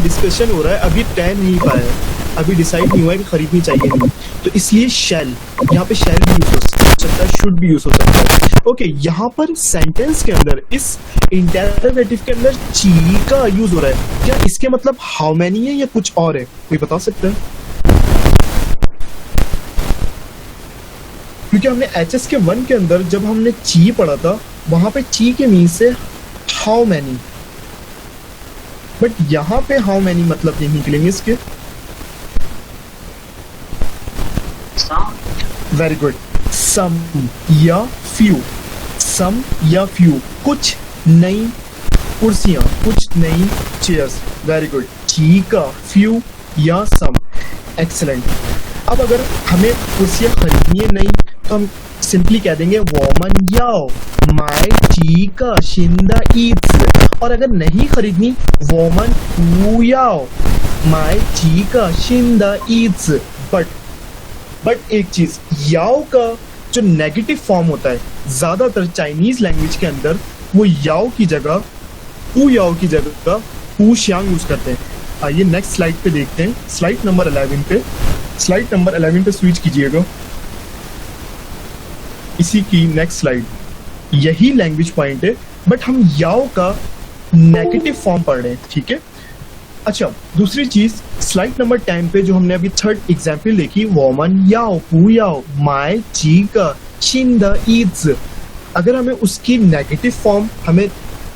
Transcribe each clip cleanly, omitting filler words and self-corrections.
Discussion हो रहा है, अभी तय नहीं पाया है, अभी डिसाइड नहीं हुआ है कि खरीदनी चाहिए नहीं, तो इसलिए शैल, यहाँ पे शैल भी यूज हो सकता है, शुड भी यूज हो सकता है। ओके, यहाँ पर सेंटेंस के अंदर इस इंटरोगेटिव के अंदर ची का यूज हो रहा है, क्या इसके मतलब हाउ मैनी है या कुछ और है, कोई बता सकता है? क्योंकि हमने एचएस के 1 के अंदर जब हमने ची पढ़ा था, वहां पे ची के मीन से हाउ मैनी, बट यहाँ पे हाउ मैनी मतलब नहीं निकलेंगे इसके। वेरी गुड, सम या फ्यू, सम या फ्यू, कुछ नई कुर्सियां, कुछ नई चेयर्स। वेरी गुड, ची का फ्यू या सम, एक्सलेंट। अब अगर हमें कुर्सियां खरीदनी है नई, तो हम सिंपली कह देंगे वोमन याओ माय ची का शिंदा ईट्स, और अगर नहीं खरीदनी वोमन हु याओ माय ची का शिंदा ईट्स। बट एक चीज, याओ का जो नेगेटिव फॉर्म होता है ज्यादातर चाइनीज लैंग्वेज के अंदर, वो याओ की जगह हु याओ की जगह हु श्यांग यूज करते हैं। आइए नेक्स्ट स्लाइड पे देखते हैं, स्लाइड नंबर 11 पे, स्लाइड नंबर 11 पे स्विच कीजिएगा, इसी की नेक्स्ट स्लाइड। यही लैंग्वेज पॉइंट है, बट हम याओ का नेगेटिव फॉर्म पढ़ रहे हैं, ठीक है। अच्छा, दूसरी चीज, स्लाइड नंबर 10 पे जो हमने अभी थर्ड एग्जाम्पल देखी, वोमन याओ पू याओ माय ची का शिंदा ईट्स, अगर हमें उसकी नेगेटिव फॉर्म, हमें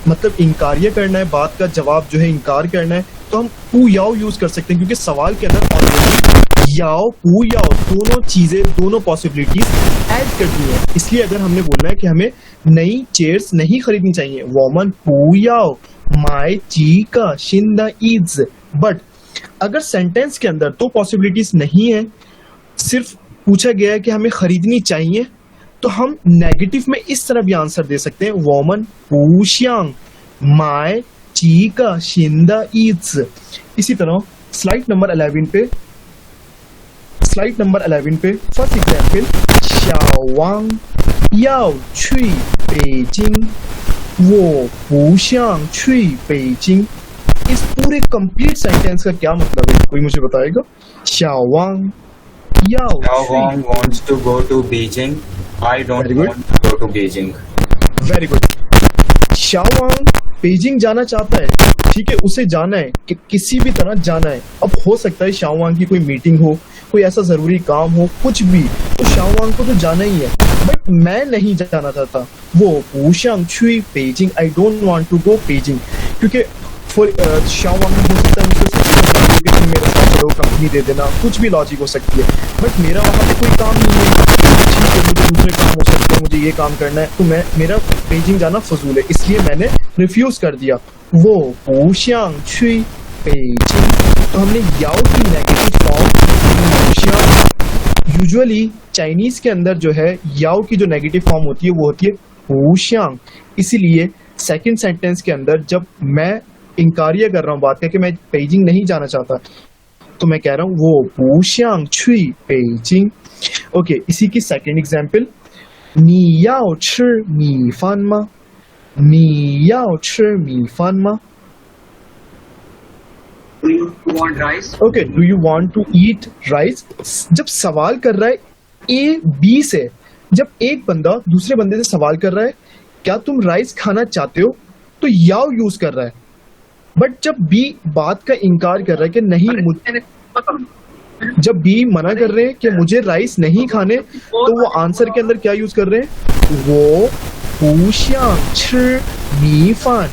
मतलब इनकारिया करना है, बात का जवाब जो है इनकार करना है, तो हम पू याओ यूज कर सकते हैं, क्योंकि सवाल के अंदर ऑलरेडी याओ पू याओ दोनों चीजें, दोनों पॉसिबिलिटीज ऐड कर दी है। इसलिए अगर हमने बोलना है कि हमें नई चेयर्स नहीं खरीदनी चाहिए, वोमन पू याओ माय ची का शिंदा ईट्स। बट अगर सेंटेंस के अंदर दो पॉसिबिलिटीज नहीं है, सिर्फ पूछा गया है कि हमें खरीदनी चाहिए, तो हम नेगेटिव में इस तरह भी आंसर दे सकते हैं, वोमन पू श्यांग माय ची का शिंदा ईट्स। इसी तरह स्लाइड नंबर 11 पे, स्लाइड नंबर 11 पे फर्स्ट एग्जाम्पल, शाओवांग याओ छुई बेजिंग वो पू श्यांग छुई बेजिंग। इस पूरे कंप्लीट सेंटेंस का क्या मतलब है, कोई मुझे बताएगा? शाओवांग याओ Wang wants to go to Beijing. I don't want to go to Beijing. Very good, Shaowang Beijing जाना चाहता है, ठीक है, उसे जाना है कि किसी भी तरह जाना है। अब हो सकता है शाओवांग की कोई मीटिंग हो, कोई ऐसा जरूरी काम हो, कुछ भी, तो शाओवांग को तो जाना ही है, बट मैं नहीं जाना चाहता, वो पूशांग छुई Beijing, I don't want to go Beijing. क्योंकि शाओवांग हो सकता है मुझे कि तुम मेरे साथ चलो, कंपनी दे देना, कुछ भी लॉजिक हो सकती है, बट मेरा वहां पे कोई काम नहीं है, ठीक है, मुझे दूसरे काम हो सकते हैं, मुझे ये काम करना है, तो मेरा बेजिंग जाना फजूल है, इसलिए मैंने रिफ्यूज कर दिया, वो पूशांग छुई बेजिंग। तो हमने याओ की नेगेटिव फॉर्म, यूजुअली चाइनीज के अंदर जो है याओ की जो नेगेटिव फॉर्म होती है वो होती है पूशांग। इसीलिए सेकंड सेंटेंस के अंदर जब मैं इनकारिया कर रहा हूँ बात का कि मैं बेजिंग नहीं जाना चाहता, तो मैं कह रहा हूँ वो पूशांग छुई बेजिंग। ओके, इसी की सेकंड एग्जांपल, नी याओ ची मी फान मा, नी याओ ची मी फान मा। Do you want rice? Okay, do you want to eat rice. जब सवाल कर रहा है ए बी से, जब एक बंदा दूसरे बंदे से सवाल कर रहा है क्या तुम राइस खाना चाहते हो, तो याओ यूज कर रहा है, बट जब बी बात का इनकार कर रहा है कि नहीं, जब बी मना कर रहे हैं कि मुझे राइस नहीं खाने, तो वो आंसर के अंदर क्या यूज कर रहे हैं, वो पूशांग ची मी फान,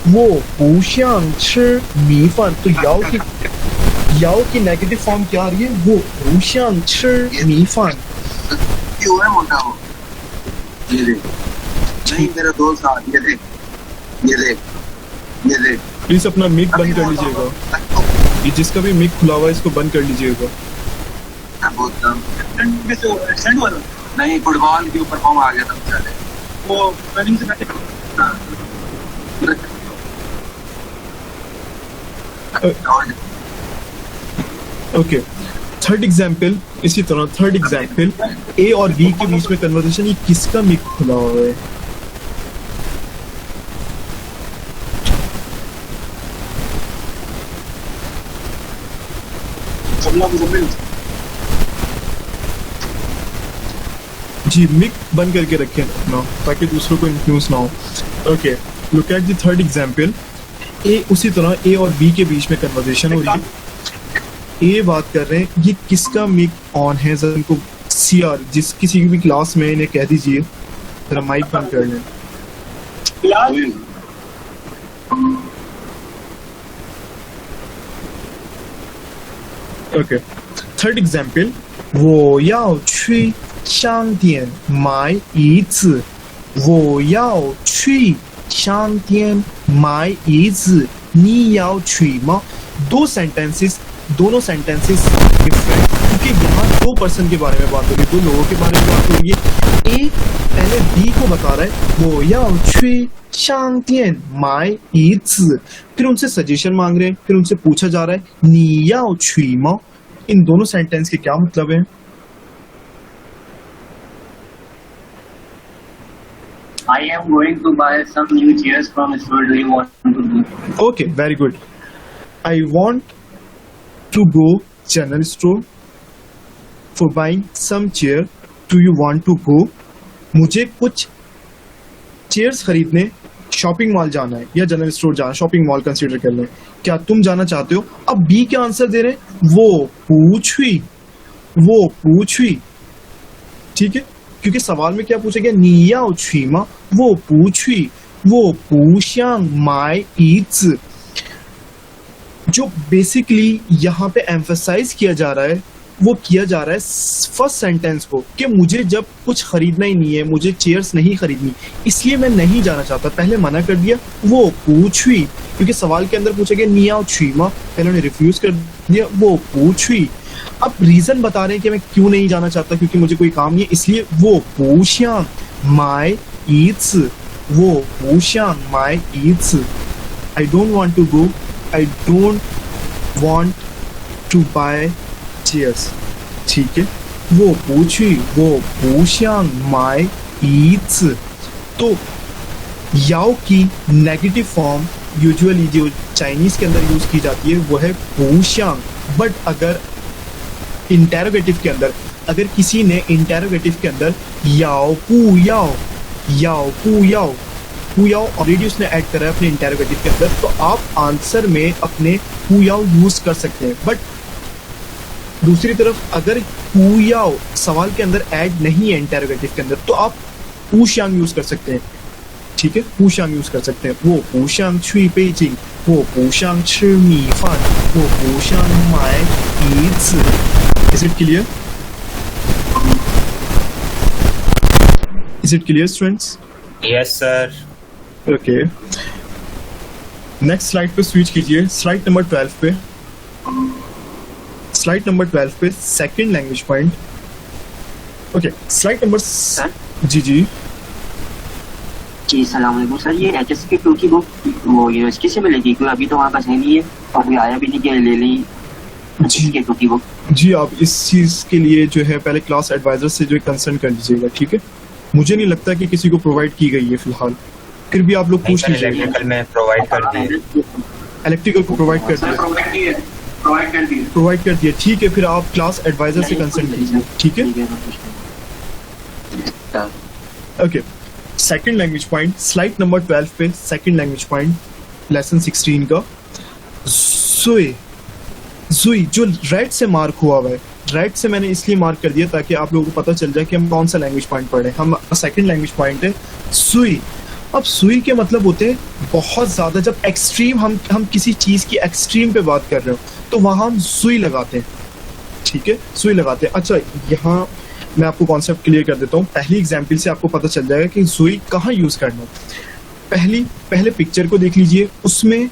वो पूशांग ची मी फान। तो याओ की नेगेटिव फॉर्म क्या आ रही है, वो पूशांग ची मी फान। क्यों है मोटा वो? ये देख, नहीं मेरा दोस्त आ, ये देख, ये देख, ये देख। प्लीज अपना मिक बंद कर लीजिएगा, ये जिसका भी मिक खुला हुआ है इसको बंद कर लीजिएगा। नहीं, फुटबॉल के ऊपर फॉर्म आ गया था बेचारे, वो रनिंग से ओके, थर्ड एग्जाम्पल, इसी तरह थर्ड एग्जाम्पल, ए और बी के बीच में कन्वर्सेशन, ये किसका मिक खुला हुआ है? जी मिक बंद करके रखें ना ताकि दूसरों को इन्फ्लुएंस ना हो. Okay, look at the third example. Uh उसी तरह ए और बी के बीच में कन्वर्सेशन हो रही है. ए बात कर रहे हैं ये किसका मिक ऑन है, जरा इनको सीआर जिस किसी भी क्लास में इन्हें कह दीजिए जरा माइक बंद कर लें. Okay, third example. 我要去商店买椅子。我要去商店买椅子。你要去吗？ दो सेंटेंसेस, दोनों सेंटेंसेस डिफरेंट क्योंकि यहाँ दो पर्सन के बारे में बात हो रही है, दो लोगों के बारे में बात हो रही है. ए पहले बी को बता रहा है 我要去商店买椅子, फिर उनसे सजेशन मांग रहे हैं, फिर उनसे पूछा जा रहा है 你要去吗? इन दोनों सेंटेंस के क्या मतलब है? I am going to buy some new chairs from store. Do you want to do? Okay, very good. I want to go general store for buying some chair. Do you want to go? मुझे कुछ chairs खरीदने shopping mall जाना है या general store जाना, shopping mall consider कर लें. क्या तुम जाना चाहते हो? अब बी क्या आंसर दे रहे हैं? वो पूछी. ठीक है, क्योंकि सवाल में क्या पूछा गया? 你要去吗? वो पूछी. वो पूछांग माय ईट्स. जो बेसिकली यहाँ पे एम्फसाइज किया जा रहा है वो किया जा रहा है फर्स्ट सेंटेंस को कि मुझे जब कुछ खरीदना ही नहीं है, मुझे चेयर्स नहीं खरीदनी, इसलिए मैं नहीं जाना चाहता. पहले मना कर दिया वो पूछी, क्योंकि सवाल के अंदर पूछा गया 你要去吗? पहले उन्होंने रिफ्यूज कर दिया वो पूछी. अब रीजन बता रहे हैं कि मैं क्यों नहीं जाना चाहता, क्योंकि मुझे कोई काम नहीं है, इसलिए वो पूछांग माय ईट्स. वो पूछांग माय ईट्स. I don't want to go, I don't want to buy chairs. ठीक है, वो पूछांग माय ईट्स. तो याओ की नेगेटिव फॉर्म यूजुअली जो चाइनीज के अंदर यूज की जाती है वो है पूछांग. बट अगर इंटेरोगेटिव के अंदर, अगर किसी ने इंटेरोगेटिव के अंदर याओ पू याओ ऑलरेडी उसने ऐड करा है अपने इंटेरोगेटिव के अंदर, तो आप आंसर में अपने पू याओ यूज कर सकते हैं. बट दूसरी तरफ अगर पू याओ सवाल के अंदर ऐड नहीं है इंटेरोगेटिव के अंदर, तो आप पूशांग यूज कर सकते हैं. ठीक है, पूशांग यूज कर सकते हैं. वो पूशांग छुई बेजिंग, वो पूशांग ची मी फान, वो पूशांग माय ईट्स. Is it clear? Is it clear, students? Yes, sir. Okay. Next slide पे स्विच कीजिए, स्लाइड नंबर 12 पे. स्लाइड नंबर 12 पे second language point. Okay, slide number जी सलाम अलैकुम सर. ये HSK 2 की बुक वो यूनिवर्सिटी से मिलेगी क्योंकि अभी तो हमारे पास है नहीं है और कोई आया भी नहीं कि ले ली HSK 2 की बुक. जी, आप इस चीज के लिए जो है पहले क्लास एडवाइजर से जो है कंसर्न कर लीजिएगा. ठीक है, मुझे नहीं लगता कि किसी को प्रोवाइड की गई है फिलहाल, फिर भी आप लोग पूछ लीजिएगा. इलेक्ट्रिकल में प्रोवाइड कर दिए. इलेक्ट्रिकल को प्रोवाइड कर दिया. ठीक है, फिर आप क्लास एडवाइजर से कंसर्न कीजिए. ठीक है, okay. Second language point, slide number 12 पे सेकंड लैंग्वेज पॉइंट लेसन 16 का. जुई जो रेड से मार्क हुआ है, रेड से मैंने इसलिए मार्क कर दिया ताकि आप लोगों को पता चल जाए कि हम कौन सा लैंग्वेज पॉइंट पढ़ रहे हैं. हम सेकंड लैंग्वेज पॉइंट है सुई. अब सुई के मतलब होते हैं बहुत ज्यादा, जब एक्सट्रीम हम किसी चीज की एक्सट्रीम पे बात कर रहे हो तो वहां हम सुई लगाते हैं. ठीक है, सुई लगाते हैं. अच्छा, यहाँ मैं आपको कॉन्सेप्ट क्लियर कर देता हूँ. पहली एग्जाम्पल से आपको पता चल जाएगा कि सुई कहाँ यूज करना है. पहले पिक्चर को देख लीजिए, उसमें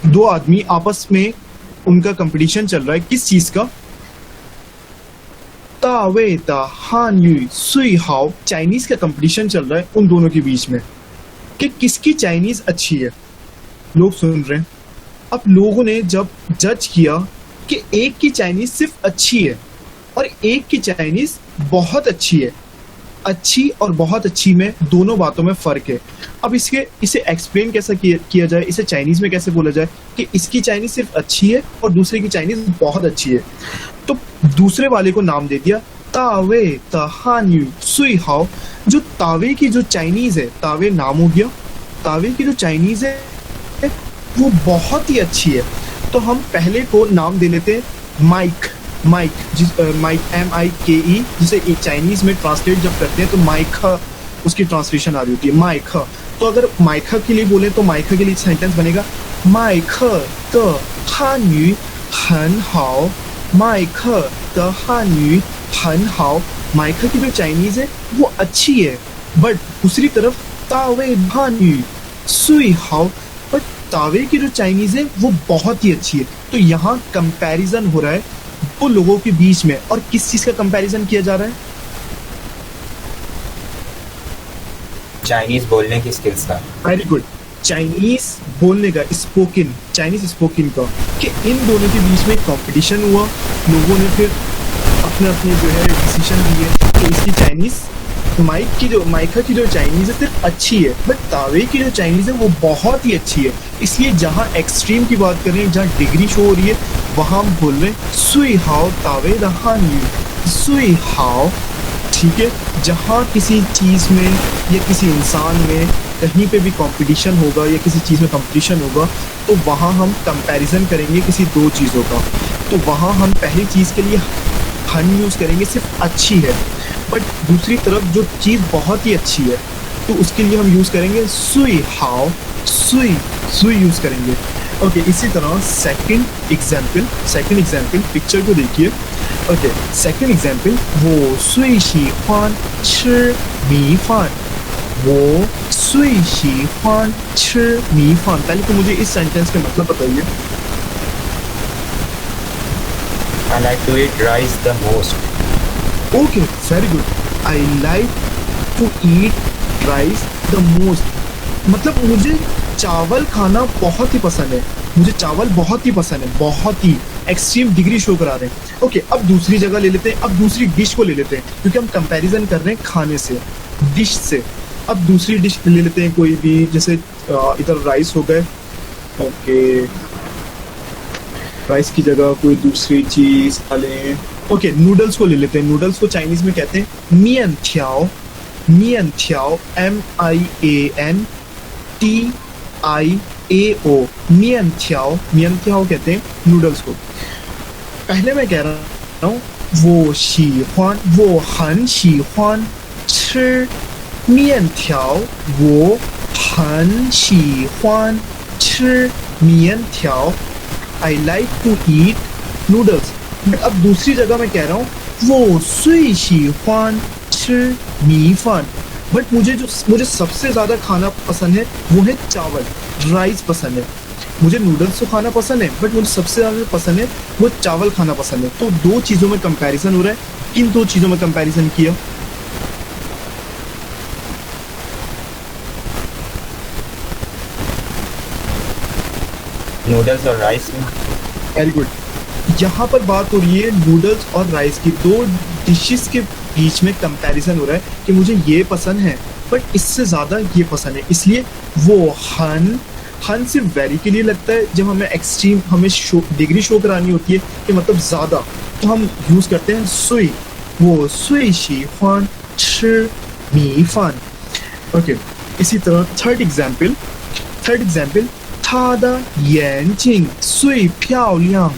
दो आदमी आपस में उनका कंपटीशन चल रहा है. किस चीज का? तावे ता हान यू सुई हाओ, चाइनीज का कंपटीशन चल रहा है उन दोनों के बीच में कि किसकी चाइनीज अच्छी है. लोग सुन रहे हैं. अब लोगों ने जब जज किया कि एक की चाइनीज सिर्फ अच्छी है और एक की चाइनीज बहुत अच्छी है, अच्छी और बहुत अच्छी में दोनों बातों में फर्क है। अब इसे एक्सप्लेन कैसा किया जाए, इसे चाइनीज में कैसे बोला जाए कि इसकी चाइनीज सिर्फ अच्छी है और दूसरे की चाइनीज बहुत अच्छी है। तो दूसरे वाले को नाम दे दिया तावे तहान्यू सुई हाओ। जो तावे की जो चाइनीज है, तावे नाम हो गया, तावे की जो चाइनीज है वो बहुत ही अच्छी है। तो हम पहले को नाम दे लेते हैं माइक। माइक माइक MIKE, जिसे चाइनीज में ट्रांसलेट जब करते हैं तो माइका उसकी ट्रांसलेशन आ रही होती है, माइका। तो अगर माइका के लिए बोले तो माइका के लिए सेंटेंस बनेगा माइका द हान्यू हन हाओ, माइका द हान्यू हन हाओ। माइका की जो चाइनीज है वो अच्छी है, बट दूसरी तरफ तावे हान्यू सुई हाओ, बट तावे की जो चाइनीज है वो बहुत ही अच्छी है। तो यहाँ कंपैरिजन हो रहा है वो लोगों के बीच में, और किस चीज का कंपैरिजन किया जा रहा है? चाइनीज बोलने की स्किल्स का। वेरी गुड, चाइनीज बोलने का, स्पोकन चाइनीज स्पोकन का, कि इन दोनों के बीच में कंपटीशन हुआ। लोगों ने फिर अपने अपने जो है डिसीजन लिए कि इसकी चाइनीज माइका की जो चाइनीज है सिर्फ अच्छी है, बट तावे की जो चाइनीज है वो बहुत ही अच्छी है। इसलिए जहाँ एक्सट्रीम की बात कर रहे हैं, जहाँ डिग्री शो हो रही है, वहाँ हम बोल रहे हैं सुई हाओ तावे दहान्यू सुई हाओ। ठीक है, जहाँ किसी चीज़ में या किसी इंसान में कहीं पे भी कंपटीशन होगा या किसी चीज़ में कंपटीशन होगा, तो वहाँ हम कंपैरिजन करेंगे किसी दो चीज़ों का। तो वहाँ हम पहली चीज़ के लिए हन यूज़ करेंगे, सिर्फ अच्छी है, बट दूसरी तरफ जो चीज़ बहुत ही अच्छी है तो उसके लिए हम यूज़ करेंगे सुई हाओ, सुई यूज़ करेंगे। ओके, इसी तरह सेकंड एग्जाम्पल पिक्चर को देखिए। ओके, सेकंड एग्जाम्पल, वो सुई शी हुआन ची मी फान, वो सुई शी हुआन ची मी फान। पहले तो मुझे इस सेंटेंस के मतलब बताइए। I like to eat rice the most. Okay, very good, I like to eat rice the most. मतलब मुझे चावल खाना बहुत ही पसंद है, मुझे चावल बहुत ही पसंद है, बहुत ही एक्सट्रीम डिग्री शो करा रहे हैं। ओके, अब दूसरी जगह ले लेते हैं, अब दूसरी डिश को ले लेते हैं, क्योंकि हम कंपैरिजन कर रहे हैं खाने से, डिश से। अब दूसरी डिश ले लेते हैं कोई भी, जैसे इधर राइस हो गए। ओके, राइस की जगह कोई दूसरी चीज डालें। ओके, नूडल्स को ले लेते हैं। नूडल्स को चाइनीज में कहते हैं मियन थियाओ, मियन थियाओ MIAN TIAO, मियन थियाओ कहते हैं नूडल्स को। पहले मैं कह रहा हूँ वो हन शी हुआन ची मियन थियाओ, वो हन शी हुआन ची मियन थियाओ। I like to eat noodles. अब दूसरी जगह मैं कह रहा हूँ वो सुई शी हुआन ची मी फान, बट मुझे सबसे ज़्यादा खाना पसंद है वो है चावल, राइस पसंद है। मुझे नूडल्स तो खाना पसंद है, बट मुझे सबसे ज़्यादा पसंद है वो चावल खाना पसंद है। तो दो चीज़ों में कंपैरिजन हो रहा है, किन दो चीज़ों में कंपैरिजन किया? नूडल्स और राइस में। वेरी गुड, यहाँ पर बात हो रही है नूडल्स और राइस की, दो डिशेस के बीच में कंपैरिजन हो रहा है कि मुझे ये पसंद है बट इससे ज़्यादा ये पसंद है। इसलिए वो हन सिर्फ वेरी के लिए लगता है, जब हमें डिग्री शो करानी होती है कि मतलब ज़्यादा, तो हम यूज़ करते हैं सुई, वो सुई शी हुआन ची मी फान। ओके, इसी तरह third example, 他的眼睛最漂亮，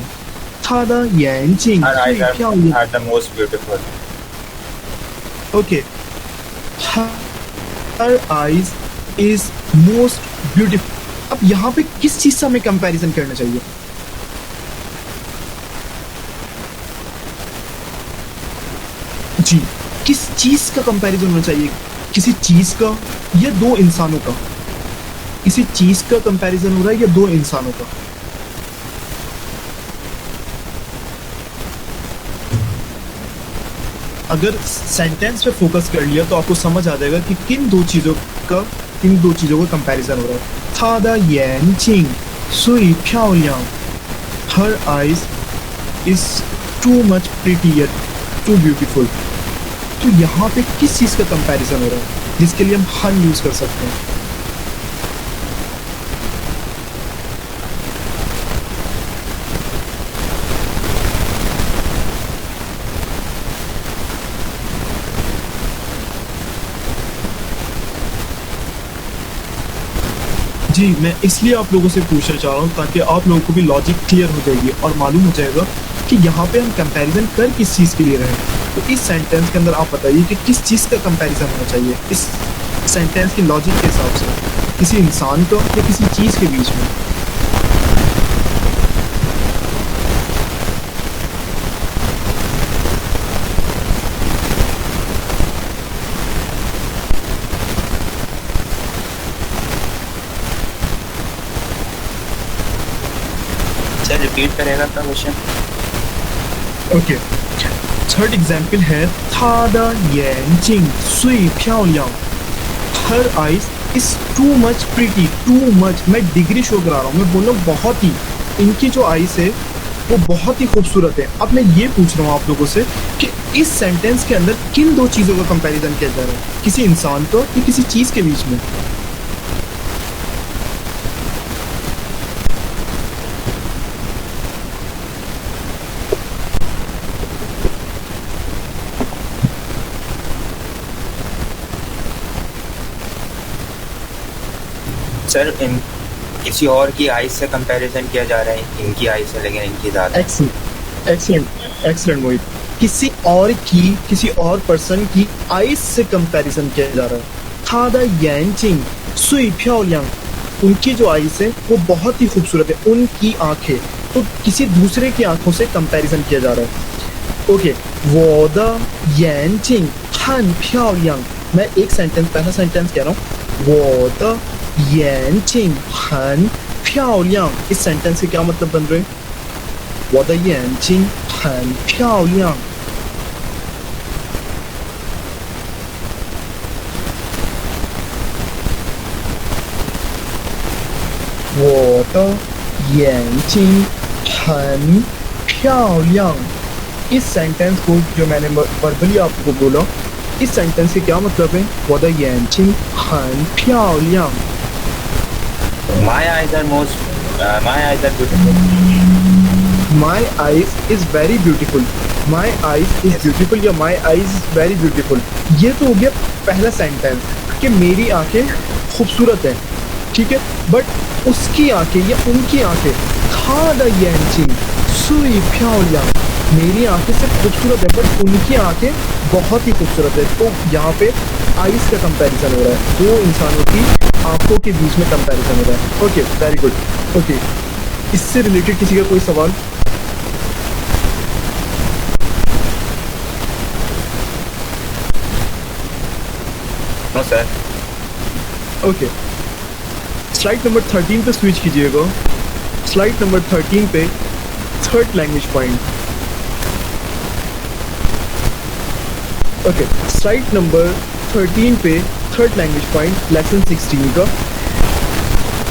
他的眼睛 Her 最 eyes 漂亮。 are the most beautiful. Okay, her eyes is most beautiful. अब यहाँ पे किस चीज से हमें कंपैरिजन करना चाहिए? जी, किस चीज का कंपैरिजन होना चाहिए? किसी चीज का या दो इंसानों का? किसी चीज का कंपैरिजन हो रहा है या दो इंसानों का? अगर सेंटेंस पे फोकस कर लिया तो आपको समझ आ जाएगा कि किन दो चीजों का कंपैरिजन हो रहा है। 她的眼睛最漂亮 her eyes is too much prettier, too beautiful. तो यहाँ पे किस चीज का कंपैरिजन हो रहा है जिसके लिए हम हन यूज कर सकते हैं? जी, मैं इसलिए आप लोगों से पूछना चाह रहा हूँ ताकि आप लोगों को भी लॉजिक क्लियर हो जाएगी और मालूम हो जाएगा कि यहाँ पे हम कंपैरिजन कर किस चीज़ के लिए रहे हैं। तो इस सेंटेंस के अंदर आप बताइए कि किस चीज़ का कंपैरिजन होना चाहिए इस सेंटेंस की लॉजिक के हिसाब से, किसी इंसान को या किसी चीज़ के बीच में। सर रिपीट करेगा आपका क्वेश्चन? ओके, थर्ड एग्जाम्पल है था द यांचिंग सुई प्याओलियांग, her eyes is too much pretty, too much, मैं डिग्री शो करा रहा हूँ, मैं बोल रहा हूँ बहुत ही, इनकी जो आइज है वो बहुत ही खूबसूरत है। अब मैं ये पूछ रहा हूँ आप लोगों से कि इस सेंटेंस के अंदर किन दो चीज़ों का कंपैरिजन किया जा रहा है, किसी इंसान को या किसी चीज़ के बीच में? सर इन किसी और की आइज से कंपैरिजन किया जा रहा है, इनकी आइज से, लेकिन इनकी ज़्यादा। एक्सीलेंट एक्सीलेंट एक्सीलेंट मोहित, किसी और की, किसी और पर्सन की आइज से कंपैरिजन किया जा रहा है। था द यांचिंग सुई प्याओलियांग, उनकी जो आइज है वो बहुत ही खूबसूरत है, उनकी आंखें, तो किसी दूसरे की आंखों से कंपैरिजन किया जा रहा है। ओके, वो द यांचिंग हन प्याओलियांग, मैं एक सेंटेंस, पहला सेंटेंस कह रहा हूँ, वो द 眼睛很漂亮, इस सेंटेंस के क्या मतलब बन रहे हैं? 我的眼睛很漂亮。我的眼睛很漂亮, इस सेंटेंस को जो मैंने वर्बली आपको बोला, इस सेंटेंस के क्या मतलब है? 我的眼睛很漂亮。My eyes are beautiful. My eyes is very beautiful. My eyes is beautiful या my eyes is very beautiful. ये तो हो गया पहला सेंटेंस कि मेरी आंखें खूबसूरत हैं, ठीक है, बट उसकी आंखें या उनकी आंखें, 他的眼睛最漂亮, मेरी आंखें सिर्फ खूबसूरत है बट उनकी आंखें बहुत ही खूबसूरत है। तो यहाँ पे आइज का कंपैरिजन हो रहा है, दो इंसानों की आंखों के बीच में कंपैरिजन हो रहा है। Okay, very good. ओके, इससे रिलेटेड किसी का कोई सवाल? No sir. Okay, slide number 13 पे स्विच कीजिएगा। स्लाइड नंबर 13 पे third language point. Okay, slide number 13 पे थर्ड लैंग्वेज पॉइंट लेसन 16 का।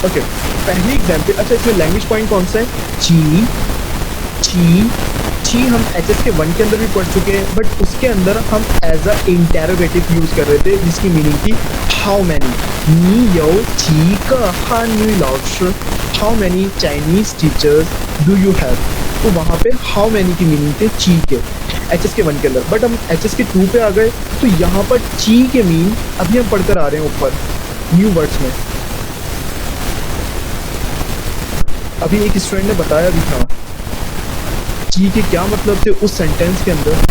ओके, पहली एग्जाम्पल, अच्छा इसमें लैंग्वेज पॉइंट कौन सा है? ची ची ची हम एचएस के 1 के अंदर भी पढ़ चुके हैं, बट उसके अंदर हम एज अ इंटेरोगेटिव यूज कर रहे थे जिसकी मीनिंग थी हाउ मैनी। नी यो ची का हान्यू लाओशी, how many Chinese teachers do you have, तो वहाँ पे हाउ मैनी की मीनिंग थे ची के एचएस के 1 के अंदर, बट हम एचएस के 2 पे आ गए तो यहाँ पर ची के मीन अभी हम पढ़कर आ रहे हैं ऊपर न्यू वर्ड्स में। अभी एक स्टूडेंट ने बताया भी था ची के क्या मतलब थे उस सेंटेंस के अंदर।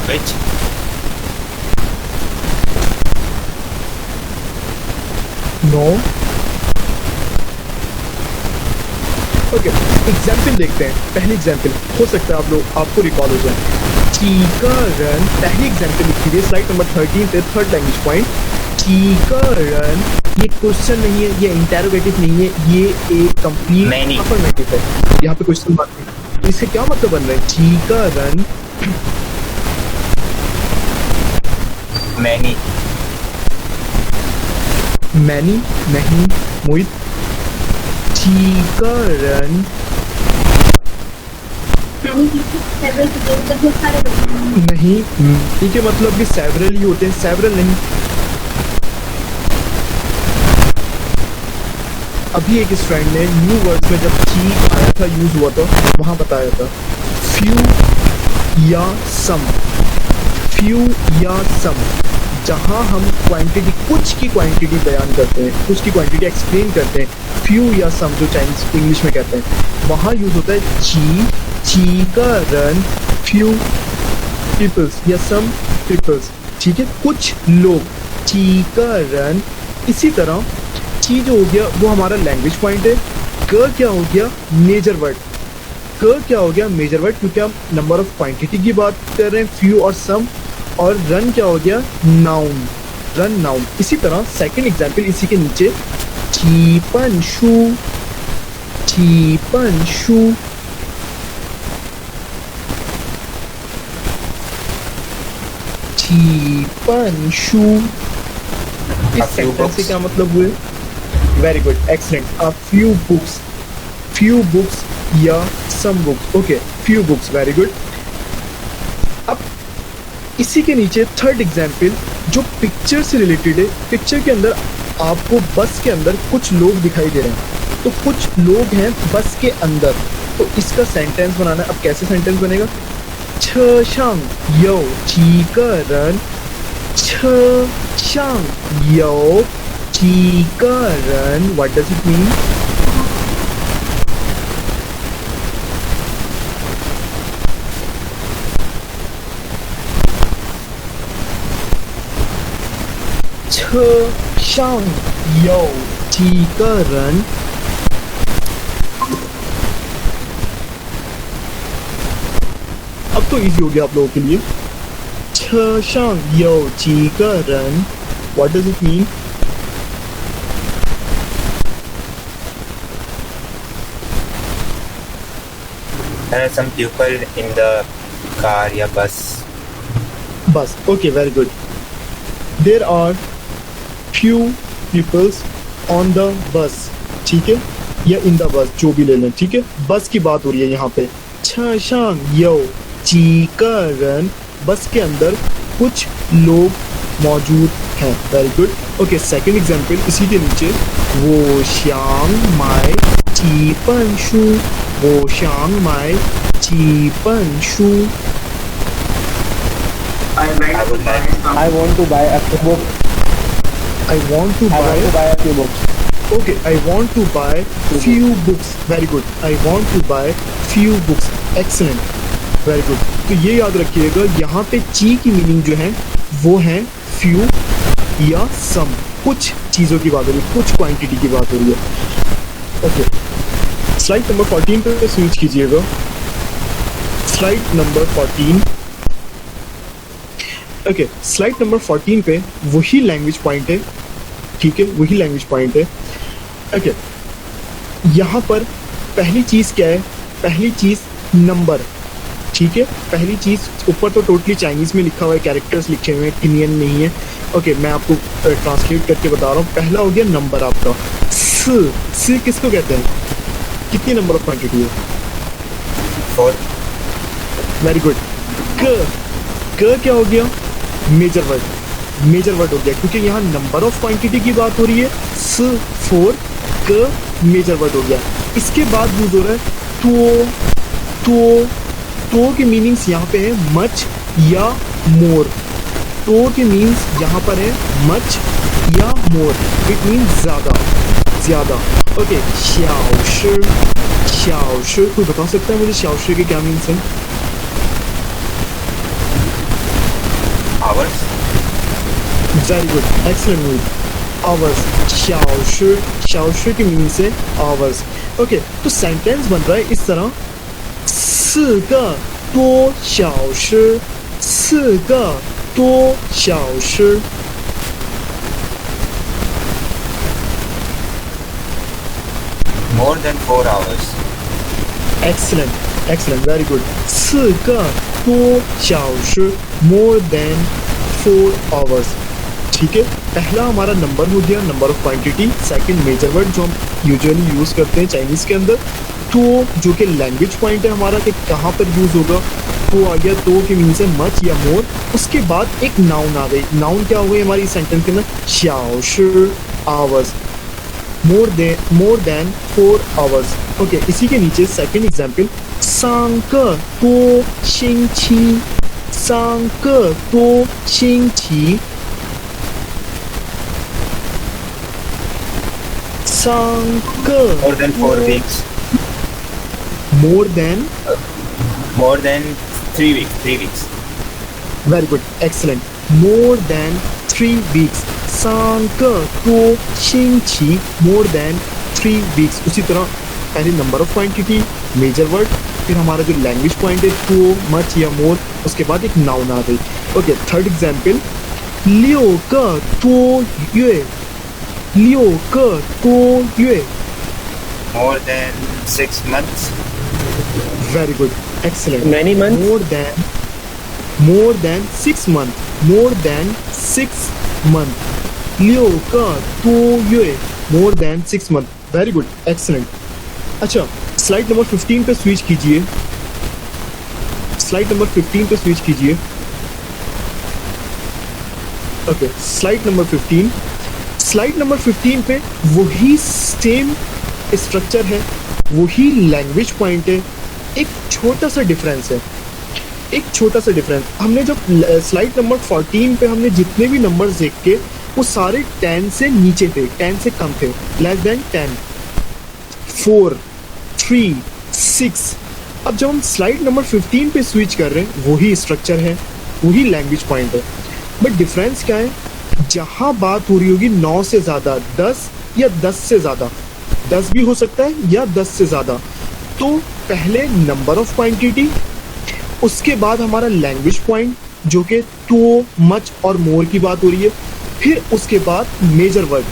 Which? नो। ओके, एग्जाम्पल देखते हैं। पहली एग्जाम्पल हो सकता है आप लोग, आपको रिकॉल हो जाए। चीकरन, पहली एग्जाम्पल लिखी है स्लाइड नंबर 13 पे थर्ड लैंग्वेज पॉइंट। चीकरन, ये क्वेश्चन नहीं है, ये इंटेरोगेटिव नहीं है, ये एक कंप्लीट अफर्मेटिव है, यहाँ पे क्वेश्चन बात नहीं। तो इससे क्या मतलब बन रहा है? चीकरन मैनी। मैनी नहीं मोहित, ची का रन मैंने की थी सेवरल की मतलब बहुत सारे लोग नहीं, ठीक है, मतलब कि सेवरल ही होते हैं, सेवरल नहीं। अभी एक स्टूडेंट ने न्यू वर्ड्स में जब ची आया था, यूज हुआ था, वहां बताया था फ्यू या सम, फ्यू या सम, जहां हम क्वांटिटी, कुछ की क्वांटिटी बयान करते हैं, कुछ की क्वांटिटी एक्सप्लेन करते हैं, फ्यू या सम जो चाइनीज इंग्लिश में कहते हैं, वहां यूज होता है ची, ची का रन फ्यू पीपल्स या सम पीपल्स, ठीक है, कुछ लोग, ची का रन। इसी तरह ची जो हो गया वो हमारा लैंग्वेज पॉइंट है, क क्या हो गया मेजर वर्ड, क क्या हो गया मेजर वर्ड, क्योंकि हम नंबर ऑफ क्वांटिटी की बात कर रहे हैं, फ्यू और सम, और रन क्या हो गया नाउन, रन नाउन। इसी तरह सेकंड एग्जांपल इसी के नीचे, चीपन शू, चीपन शू, चीपन शू, इस A few सेंटेंस से books. क्या मतलब हुए? Very good, excellent. A few books या some books, okay, few books, very good. अब इसी के नीचे थर्ड एग्जाम्पल जो पिक्चर से रिलेटेड है, पिक्चर के अंदर आपको बस के अंदर कुछ लोग दिखाई दे रहे हैं, तो कुछ लोग हैं बस के अंदर, तो इसका सेंटेंस बनाना है। अब कैसे सेंटेंस बनेगा? छ शांग यो ची का रन, छ शांग यो ची का run, what does it mean? छ शांग यो ची का रन, अब तो इजी हो गया आप लोगों के लिए। छ शांग यो ची का run, what does it mean? There are some people in the car या bus. Bus, okay, very good. There are few peoples on the bus, ठीक है, या इन द बस, जो भी ले लें, ठीक है, बस की बात हो रही है यहाँ पे। छ शांग यो ची का रन, बस के अंदर कुछ लोग मौजूद हैं, very good. Okay, second example इसी के नीचे, वो शांग माई ची पन शू, वो शांग माई ची पन शू, I would like. I want to buy a few books. I want to I want to buy. buy a few books. Okay, I want to buy few books. Very good. I want to buy few books. Excellent. Very good. तो ये याद रखिएगा, यहाँ पे ची की meaning जो है वो है few या some, कुछ चीज़ों की बात हो रही है, कुछ क्वांटिटी की बात हो रही है। ओके, स्लाइड नंबर 14 पे स्विच कीजिएगा। Slide number 14। Okay, slide number 14 पे वही लैंग्वेज पॉइंट है, ठीक है, वही लैंग्वेज पॉइंट है। ओके, यहाँ पर पहली चीज़ क्या है? पहली चीज़ नंबर, ठीक है, पहली चीज़, ऊपर तो टोटली चाइनीज़ में लिखा हुआ है, कैरेक्टर्स लिखे हुए हैं, इंडियन नहीं है। ओके, मैं आपको ट्रांसलेट करके बता रहा हूँ। पहला हो गया नंबर आपका, स किसको कहते हैं? कितनी नंबर ऑफ क्वांटिटी है? 4. Very good. क क्या हो गया? मेजर वर्ड, मेजर वर्ड हो गया, क्योंकि यहाँ नंबर ऑफ क्वांटिटी की बात हो रही है। स 4, क मेजर वर्ड हो गया। इसके बाद यूज हो रहा है तो के मीनिंग्स यहाँ पे है मच या मोर, तो के मीन्स यहाँ पर है मच या मोर, इट मीन्स ज्यादा, ज्यादा। ओके, श्याओशि, कोई बता सकता है मुझे श्याओशि के क्या मीन्स हैं? Hours. Very good, excellent move, hours. श्याओशि की मीनिंग से आवर्स। ओके, तो सेंटेंस बन रहा है इस तरह, 4个多小时，4个多小时。More than 4 hours. Excellent, excellent, very good. 4个多小时 more than 4 hours. ठीक है, पहला हमारा नंबर हो गया, number of quantity. Second major word जो हम यूजुअली यूज करते हैं चाइनीज के अंदर, तो जो कि लैंग्वेज पॉइंट है हमारा कि कहाँ पर यूज होगा, तो आ गया तो के मीन से मच या मोर। उसके बाद एक नाउन आ गई। नाउन क्या हो गई हमारी सेंटेंस के अंदर, 小时 hours, more than 4 hours. Okay, इसी के नीचे second example, 3个多星期3个多星期3个 more than 4 weeks, more than more than 3 weeks, 3 weeks. very good, excellent, more than 3 weeks 3个多星期 more than 3 weeks। उसी तरह पहले number of quantity, measure word, फिर हमारा जो लैंग्वेज पॉइंट है टू, मच या मोर, उसके बाद एक नाउन आ गई। Okay, third example, 6个多月6个多月 More than 6 months, very good, excellent, Many months? more than 6 month, more than 6 month 6个多月 more than 6 month, very good, excellent। अच्छा, स्लाइड नंबर 15 पे switch कीजिए, स्लाइड नंबर 15 पे स्विच कीजिए। Okay, slide number 15, slide number 15 पे वही same structure है, वही language point है, एक छोटा सा डिफरेंस है, एक छोटा सा डिफरेंस। हमने जब स्लाइड नंबर 14 पे हमने जितने भी नंबर्स देख के वो सारे 10 से नीचे थे, 10 से कम थे, लेस देन 10, 4, 3, 6। अब जब हम स्लाइड नंबर 15 पे स्विच कर रहे हैं, वही स्ट्रक्चर है, वही लैंग्वेज पॉइंट है, बट डिफरेंस क्या है, जहां बात हो रही होगी 9 से ज़्यादा, 10 या 10 से ज़्यादा, 10 भी हो सकता है या 10 से ज़्यादा, तो पहले नंबर ऑफ क्वांटिटी, उसके बाद हमारा लैंग्वेज पॉइंट जो कि टू, मच और मोर की बात हो रही है, फिर उसके बाद मेजर वर्ड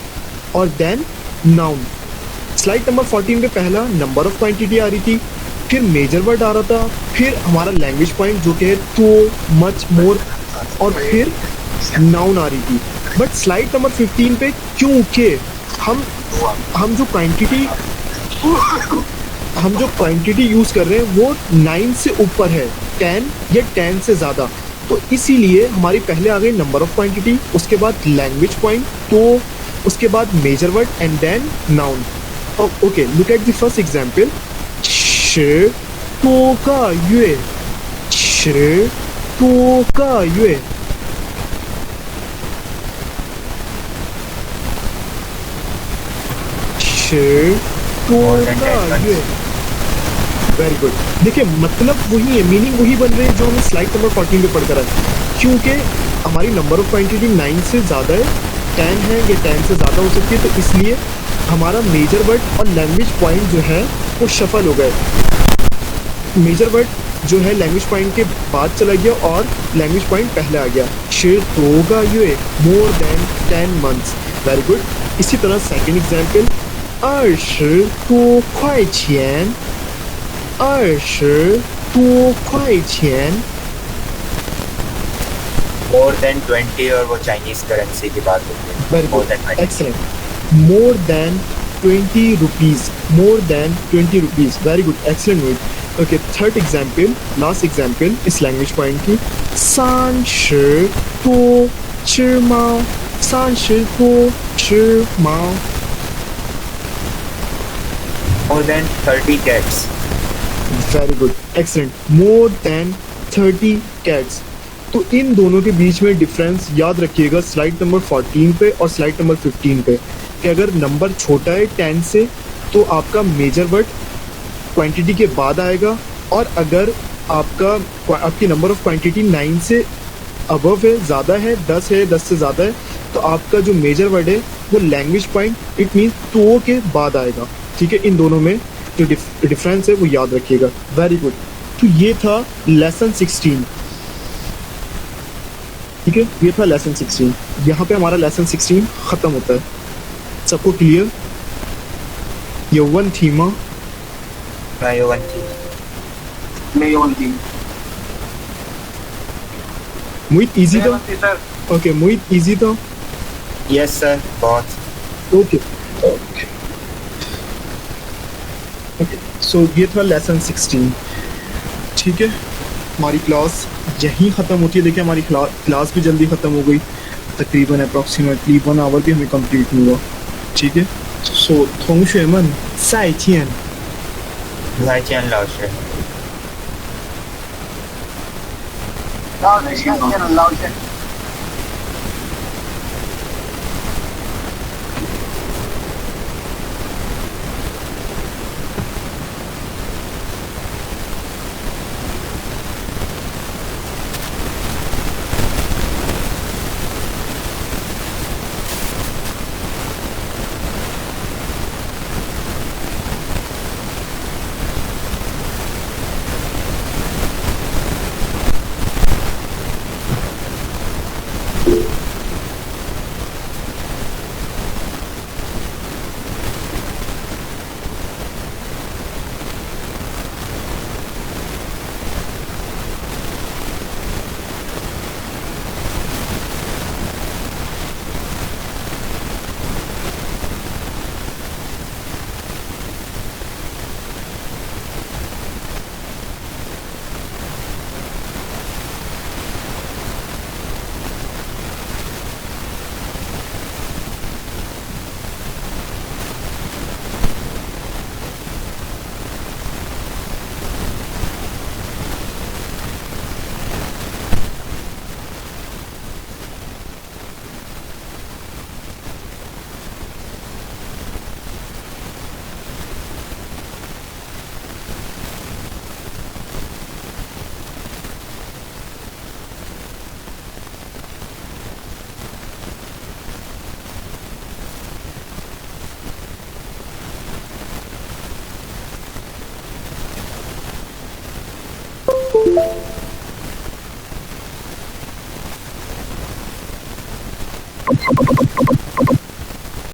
और देन नाउन। स्लाइड नंबर 14 पे पहला नंबर ऑफ क्वांटिटी आ रही थी, फिर मेजर वर्ड आ रहा था, फिर हमारा लैंग्वेज पॉइंट जो कि है टू, मच, मोर, और फिर नाउन आ रही थी। बट स्लाइड नंबर 15 पे क्योंकि हम जो क्वांटिटी यूज कर रहे हैं वो 9 से ऊपर है, 10 या 10 से ज़्यादा, तो इसीलिए हमारी पहले आ गई नंबर ऑफ क्वांटिटी, उसके बाद लैंग्वेज पॉइंट, तो उसके बाद measure word and then noun. Okay, look at the first example, 10多个月10多个月 10多个月 very good. देखिए, मतलब वही है, मीनिंग वही बन रही है जो हमें स्लाइड नंबर 14 पे पढ़कर है, क्योंकि हमारी नंबर ऑफ क्वांटिटी 9 से ज़्यादा है, 10 है या 10 से ज़्यादा हो सकती है, तो इसलिए हमारा मेजर वर्ड और लैंग्वेज पॉइंट जो है वो शफल हो गए। मेजर वर्ड जो है लैंग्वेज पॉइंट के बाद चला गया और लैंग्वेज पॉइंट पहले आ गया। 10多个月 more than 10 months, very good. इसी तरह सेकेंड एग्जाम्पल, 20多块钱20多块钱 more than 20, और वो चाइनीज करेंसी की बात होती है। Very More good, than 20. Excellent. More than 20 rupees, more than 20 rupees, very good, excellent wait. Okay, third example, last example इस language point की, 30多只猫30多只猫 More than 30 cats, very good, excellent, more than 30 cats. तो इन दोनों के बीच में difference याद रखिएगा slide number 14 पे और स्लाइड नंबर 15 पे, कि अगर नंबर छोटा है 10 से तो आपका मेजर वर्ड क्वांटिटी के बाद आएगा, और अगर आपकी नंबर ऑफ क्वांटिटी 9 से अबव है, ज़्यादा है, 10 है, 10 से ज़्यादा है, तो आपका जो मेजर वर्ड है वो language point it mean to के बाद आएगा। ठीक है, इन दोनों में जो डिफरेंस है वो याद रखिएगा। Very good. तो ये था लेसन 16। ठीक है, ये था लेसन 16। यहाँ पे हमारा लेसन 16 खत्म होता है। सबको क्लियर? यौवन थीमा Mayonnaise. मुहित इजी था। ओके, मुहित इजी था। यस सर, बहुत। Okay okay okay. सो ये था लेसन 16। ठीक है, हमारी क्लास यहीं ख़त्म होती है। देखिए हमारी क्लास भी जल्दी ख़त्म हो गई, तकरीबन अप्रॉक्सीमेटली 1 आवर भी हमें कंप्लीट हुआ। ठीक है, सो 同学们再见。再见老师。老师，再见了，老师。